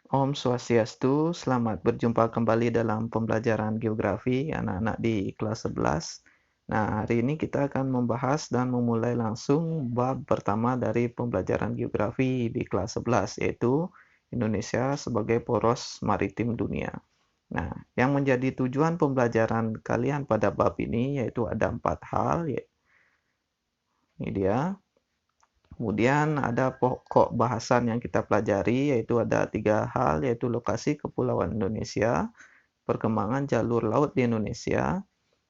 Om Swastiastu, selamat berjumpa kembali dalam pembelajaran geografi anak-anak di kelas 11. Nah, hari ini kita akan membahas dan memulai langsung bab pertama dari pembelajaran geografi di kelas 11, yaitu Indonesia sebagai poros maritim dunia. Nah, yang menjadi tujuan pembelajaran kalian pada bab ini yaitu ada 4 hal, ini dia. Kemudian ada pokok bahasan yang kita pelajari, yaitu ada 3 hal, yaitu lokasi kepulauan Indonesia, perkembangan jalur laut di Indonesia,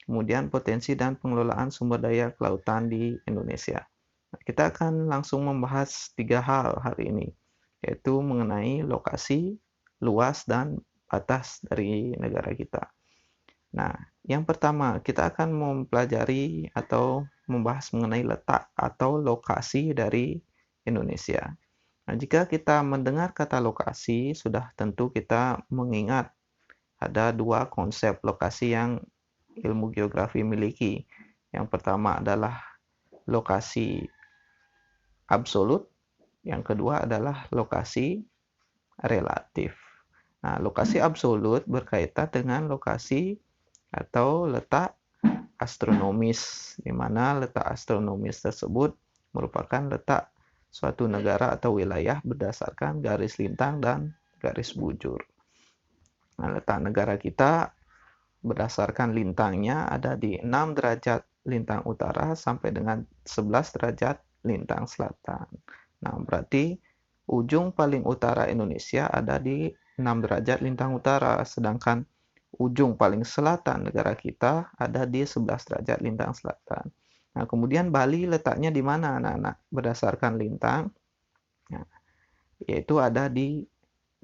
kemudian potensi dan pengelolaan sumber daya kelautan di Indonesia. Nah, kita akan langsung membahas 3 hal hari ini, yaitu mengenai lokasi, luas, dan batas dari negara kita. Nah, yang pertama, kita akan mempelajari atau membahas mengenai letak atau lokasi dari Indonesia. Nah, jika kita mendengar kata lokasi, sudah tentu kita mengingat ada 2 konsep lokasi yang ilmu geografi miliki. Yang pertama adalah lokasi absolut, yang kedua adalah lokasi relatif. Nah, lokasi absolut berkaitan dengan lokasi atau letak astronomis, di mana letak astronomis tersebut merupakan letak suatu negara atau wilayah berdasarkan garis lintang dan garis bujur. Nah, letak negara kita berdasarkan lintangnya ada di 6 derajat lintang utara sampai dengan 11 derajat lintang selatan. Nah, berarti ujung paling utara Indonesia ada di 6 derajat lintang utara, sedangkan ujung paling selatan negara kita ada di 11 derajat lintang selatan. Nah, kemudian Bali letaknya di mana, anak-anak? Berdasarkan lintang, nah, yaitu ada di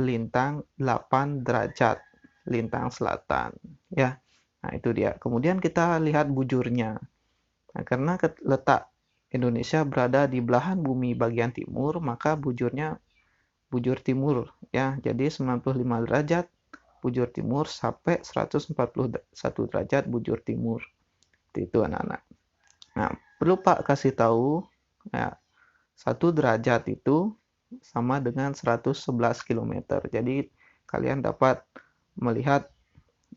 lintang 8 derajat lintang selatan. Ya, nah itu dia. Kemudian kita lihat bujurnya. Nah, karena letak Indonesia berada di belahan bumi bagian timur, maka bujurnya bujur timur. Ya, jadi 95 derajat bujur timur sampai 141 derajat bujur timur. Itu anak-anak. Nah, perlu Pak kasih tahu, ya, 1 derajat itu sama dengan 111 km. Jadi kalian dapat melihat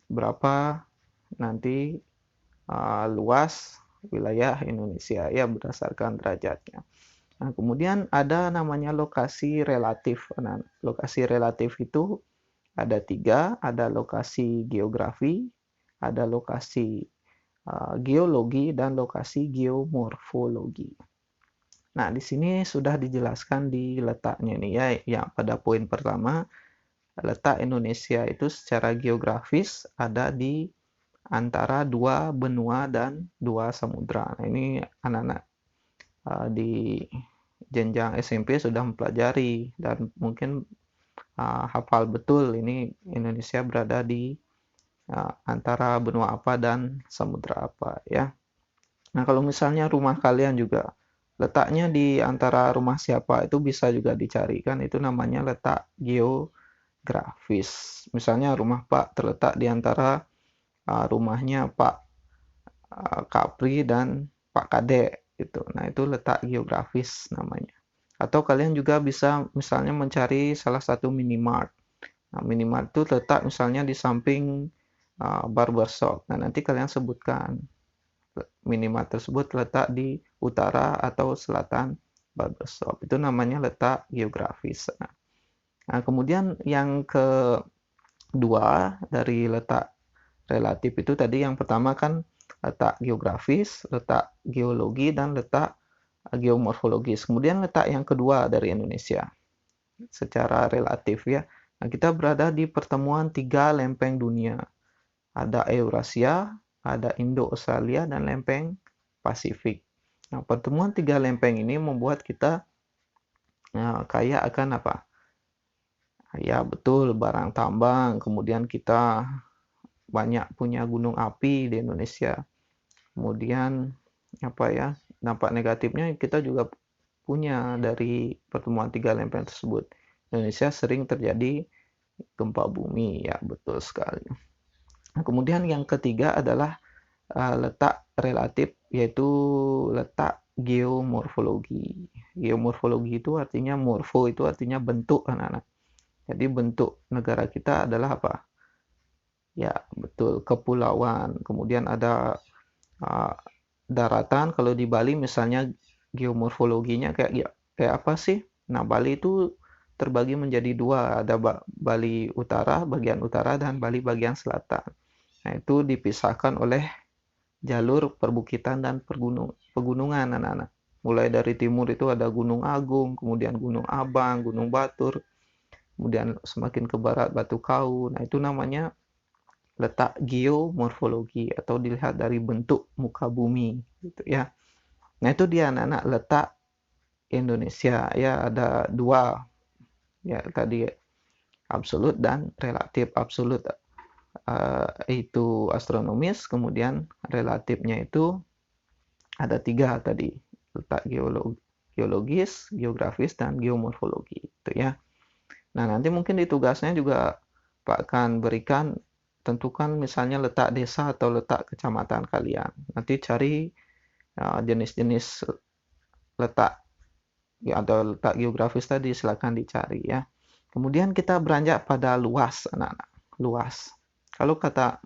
berapa nanti luas wilayah Indonesia ya berdasarkan derajatnya. Nah, kemudian ada namanya lokasi relatif. Nah, lokasi relatif itu ada 3, ada lokasi geografi, ada lokasi geologi, dan lokasi geomorfologi. Nah, di sini sudah dijelaskan di letaknya nih ya, yang pada poin pertama, letak Indonesia itu secara geografis ada di antara 2 benua dan 2 samudra. Nah, ini anak-anak di jenjang SMP sudah mempelajari dan mungkin hafal betul ini Indonesia berada di antara benua apa dan samudra apa ya. Nah, kalau misalnya rumah kalian juga letaknya di antara rumah siapa itu bisa juga dicarikan, itu namanya letak geografis. Misalnya rumah Pak terletak di antara rumahnya Pak Kapri dan Pak Kade gitu. Nah, itu letak geografis namanya. Atau kalian juga bisa misalnya mencari salah satu minimart. Nah, minimart itu letak misalnya di samping barbershop. Nah, nanti kalian sebutkan minimart tersebut letak di utara atau selatan barbershop. Itu namanya letak geografis. Nah, kemudian yang kedua dari letak relatif itu tadi yang pertama kan letak geografis, letak geologi, dan letak geomorfologis. Kemudian letak yang kedua dari Indonesia secara relatif ya. Nah, kita berada di pertemuan 3 lempeng dunia. Ada Eurasia, ada Indo-Australia, dan lempeng Pasifik. Nah, pertemuan 3 lempeng ini membuat kita kaya akan apa? Ya, betul, barang tambang. Kemudian kita banyak punya gunung api di Indonesia. Kemudian apa ya? Dampak negatifnya kita juga punya dari pertemuan 3 lempeng tersebut. Indonesia sering terjadi gempa bumi, ya betul sekali. Nah, kemudian yang ketiga adalah letak relatif, yaitu letak geomorfologi. Geomorfologi itu artinya morfo itu artinya bentuk anak-anak. Jadi bentuk negara kita adalah apa? Ya, betul, kepulauan. Kemudian ada uh, daratan. Kalau di Bali misalnya geomorfologinya kayak apa sih? Nah, Bali itu terbagi menjadi dua, ada Bali Utara, bagian utara, dan Bali bagian selatan. Nah, itu dipisahkan oleh jalur perbukitan dan pegunungan, anak-anak. Mulai dari timur itu ada Gunung Agung, kemudian Gunung Abang, Gunung Batur, kemudian semakin ke barat Batu Kau. Nah, itu namanya letak geomorfologi atau dilihat dari bentuk muka bumi gitu ya. Nah, itu dia anak-anak letak Indonesia ya, ada dua ya tadi, absolut dan relatif. Absolut itu astronomis, kemudian relatifnya itu ada tiga tadi, letak geologis, geografis, dan geomorfologi itu ya. Nah, nanti mungkin di tugasnya juga Pak akan berikan, tentukan misalnya letak desa atau letak kecamatan kalian. Nanti cari jenis-jenis letak atau letak geografis tadi, silakan dicari ya. Kemudian kita beranjak pada luas, anak-anak. Luas. Kalau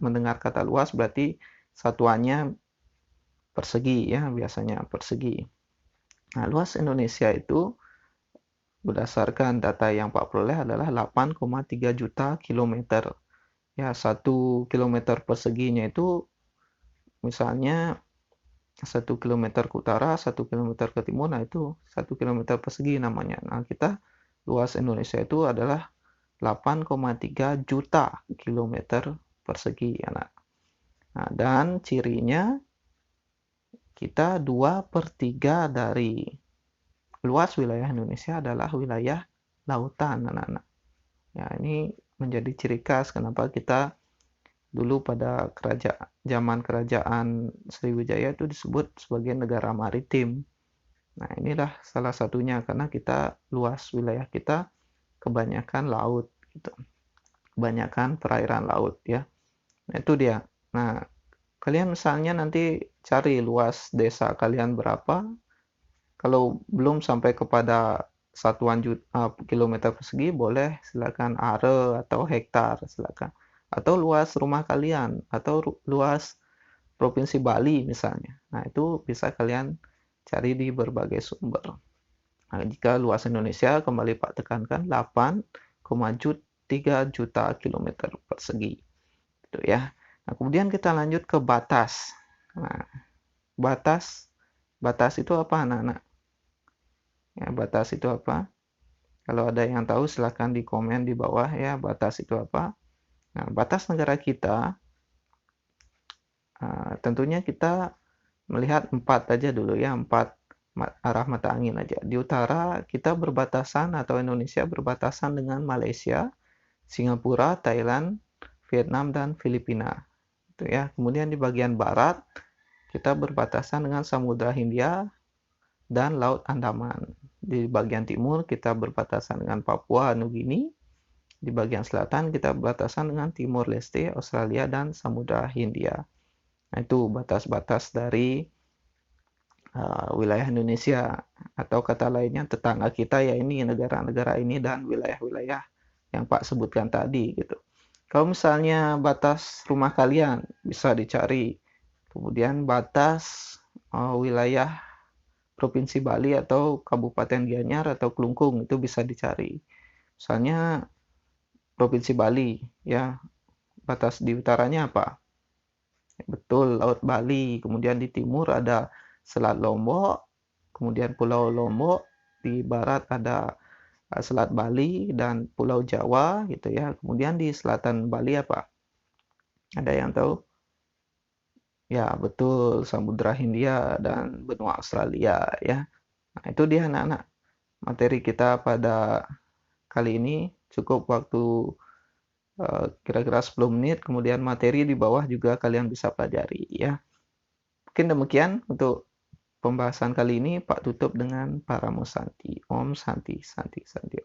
mendengar kata luas berarti satuannya persegi ya, biasanya persegi. Nah, luas Indonesia itu berdasarkan data yang Pak peroleh adalah 8,3 juta kilometer. Ya, 1 kilometer perseginya itu misalnya 1 kilometer ke utara, 1 kilometer ke timur, nah itu 1 kilometer persegi namanya. Nah, kita luas Indonesia itu adalah 8,3 juta kilometer persegi, anak. Nah, dan cirinya kita 2/3 dari luas wilayah Indonesia adalah wilayah lautan, anak-anak. Ya, ini menjadi ciri khas kenapa kita dulu pada zaman kerajaan Sriwijaya itu disebut sebagai negara maritim. Nah, inilah salah satunya karena kita luas wilayah kita kebanyakan laut gitu. Kebanyakan perairan laut ya. Nah, itu dia. Nah, kalian misalnya nanti cari luas desa kalian berapa. Kalau belum sampai kepada satuan kilometer persegi, boleh silakan are atau hektar, silakan. Atau luas rumah kalian, atau luas Provinsi Bali misalnya. Nah, itu bisa kalian cari di berbagai sumber. Nah, jika luas Indonesia, kembali Pak tekankan 8,3 juta kilometer persegi. Itu ya. Nah, kemudian kita lanjut ke batas. Nah, batas itu apa, anak-anak? Ya, batas itu apa? Kalau ada yang tahu silahkan di komen di bawah ya, batas itu apa. Nah, batas negara kita, tentunya kita melihat 4 aja dulu ya, 4 arah mata angin aja. Di utara kita berbatasan atau Indonesia berbatasan dengan Malaysia, Singapura, Thailand, Vietnam, dan Filipina. Itu ya. Kemudian di bagian barat kita berbatasan dengan Samudra Hindia dan Laut Andaman. Di bagian timur kita berbatasan dengan Papua Nugini. Di bagian selatan kita berbatasan dengan Timor Leste, Australia, dan Samudra Hindia. Nah, itu batas-batas dari wilayah Indonesia, atau kata lainnya tetangga kita ya, ini negara-negara ini dan wilayah-wilayah yang Pak sebutkan tadi gitu. Kalau misalnya batas rumah kalian bisa dicari. Kemudian batas wilayah Provinsi Bali atau Kabupaten Gianyar atau Klungkung itu bisa dicari. Misalnya Provinsi Bali ya, batas di utaranya apa? Betul, Laut Bali. Kemudian di timur ada Selat Lombok, kemudian Pulau Lombok, di barat ada Selat Bali dan Pulau Jawa gitu ya. Kemudian di selatan Bali apa? Ada yang tahu? Ya, betul, Samudra Hindia dan benua Australia ya. Nah, itu dia anak-anak. Materi kita pada kali ini cukup waktu kira-kira 10 menit, kemudian materi di bawah juga kalian bisa pelajari ya. Mungkin demikian untuk pembahasan kali ini. Pak tutup dengan Paramo Santi. Om Santi Santi Santi.